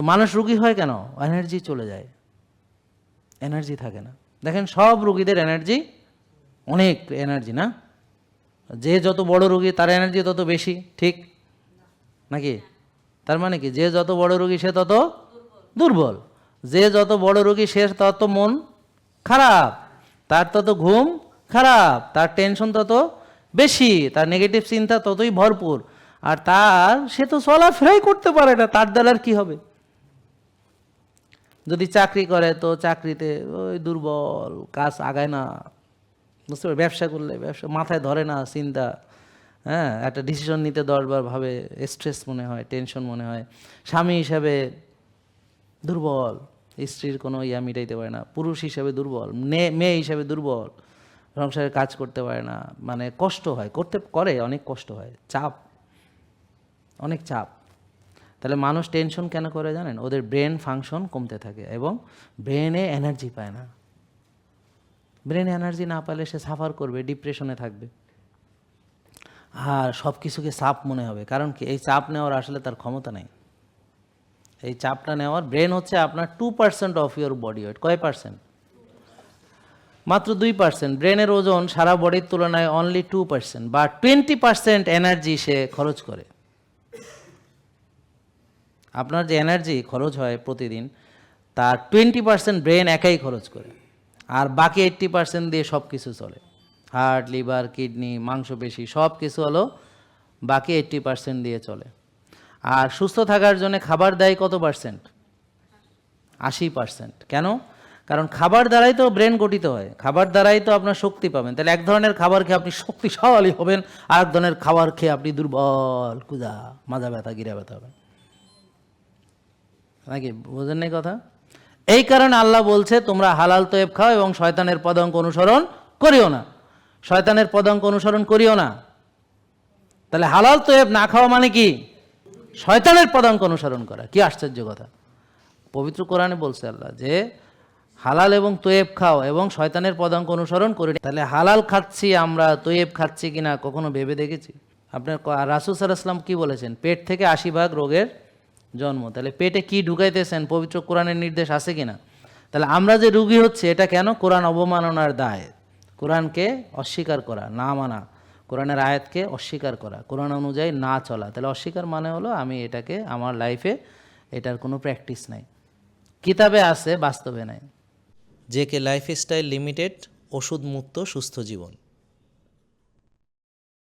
মানুষ রোগী হয় কেন? এনার্জি চলে যায়, এনার্জি থাকে না। দেখেন সব রোগীদের এনার্জি, অনেক এনার্জি না? যে যত বড় রোগী তার এনার্জি তত বেশি, ঠিক নাকি? তার মানে কি, যে যত বড় রোগী সে তত দুর্বল, যে যত বড় রোগী সে তত মন খারাপ, তার তত ঘুম খারাপ, তার টেনশন তত বেশি, তার নেগেটিভ চিন্তা ততই ভরপুর, আর সে তো চলাফেরাই করতে পারে না, তার দ্বারা আর কি হবে? যদি চাকরি করে তো চাকরিতে ওই দুর্বল, কাজ আগায় না, বুঝতে পারে? ব্যবসা করলে ব্যবসা মাথায় ধরে না চিন্তা, হ্যাঁ, একটা ডিসিশন নিতে 10 বার ভাবে, স্ট্রেস মনে হয়, টেনশন মনে হয়। স্বামী হিসাবে দুর্বল, স্ত্রীর কোনো মিটাইতে পারে না। পুরুষ হিসাবে দুর্বল, মেয়ে হিসাবে দুর্বল, সংসারে কাজ করতে পারে না, মানে কষ্ট হয়, করে অনেক কষ্ট হয়, চাপ, অনেক চাপ। তাহলে মানুষ টেনশন কেন করে জানেন? ওদের ব্রেন ফাংশন কমতে থাকে এবং ব্রেনে এনার্জি পায় না। ব্রেনে এনার্জি না পেলে সে সাফার করবে, ডিপ্রেশনে থাকবে, আর সব কিছুকে চাপ মনে হবে। কারণ কি, এই চাপ নেওয়ার আসলে তার ক্ষমতা নেই। এই চাপটা নেওয়ার, ব্রেন হচ্ছে আপনার 2% অফ ইউর বডি ওয়েট। কয় পার্সেন্ট? মাত্র 2%। ব্রেনের ওজন সারা বডির তুলনায় অনলি 2%, বা 20% এনার্জি সে খরচ করে। আপনার যে এনার্জি খরচ হয় প্রতিদিন, তার 20% ব্রেন একাই খরচ করে, আর বাকি 80% দিয়ে সব কিছু চলে। হার্ট, লিভার, কিডনি, মাংসপেশি সব কিছু হলো বাকি 80% দিয়ে চলে। আর সুস্থ থাকার জন্য খাবার দেয় কত পার্সেন্ট? 80%। কেন? কারণ খাবার দ্বারাই তো ব্রেন গঠিত হয়, খাবার দ্বারাই তো আপনার শক্তি পাবেন। তাহলে এক ধরনের খাবার খেয়ে আপনি শক্তিশালী হবেন, আর এক ধরনের খাবার খেয়ে আপনি দুর্বল, কুজা, মাজা ব্যথা, গিরা ব্যথা হবেন, নাকি? বোঝেন নাই কথা? এই কারণে আল্লাহ বলছে তোমরা হালাল তয়েব খাও এবং শয়তানের পদাঙ্ক অনুসরণ করিও না। শয়তানের পদাঙ্ক অনুসরণ করিও না। তাহলে হালাল তয়েব না খাওয়া মানে কি? শয়তানের পদাঙ্ক অনুসরণ করা। কি আশ্চর্য কথা! পবিত্র কোরআনে বলছে আল্লাহ যে হালাল এবং তয়েব খাও এবং শয়তানের পদাঙ্ক অনুসরণ করি। তাহলে হালাল খাচ্ছি আমরা, তয়েব খাচ্ছি কিনা কখনো ভেবে দেখেছি? আপনার রাসূল সাল্লাল্লাহু আলাইহি ওয়াসাল্লাম কি বলেছেন? পেট থেকে 80 ভাগ রোগের জন্ম। তাহলে পেটে কি ঢুকাইতেছেন পবিত্র কোরআনের নির্দেশ আছে কিনা? তাহলে আমরা যে রোগী হচ্ছে এটা কেন? কোরআন অবমাননার দায়, কোরআনকে অস্বীকার করা, না মানা, কোরআনের আয়াতকে অস্বীকার করা, কোরআন অনুযায়ী না চলা। তাহলে অস্বীকার মানে হলো আমি এটাকে আমার লাইফে, এটার কোনো প্র্যাকটিস নাই, কিতাবে আছে, বাস্তবে নাই। জেকে লাইফস্টাইল লিমিটেড, ওষুধ মুক্ত সুস্থ জীবন।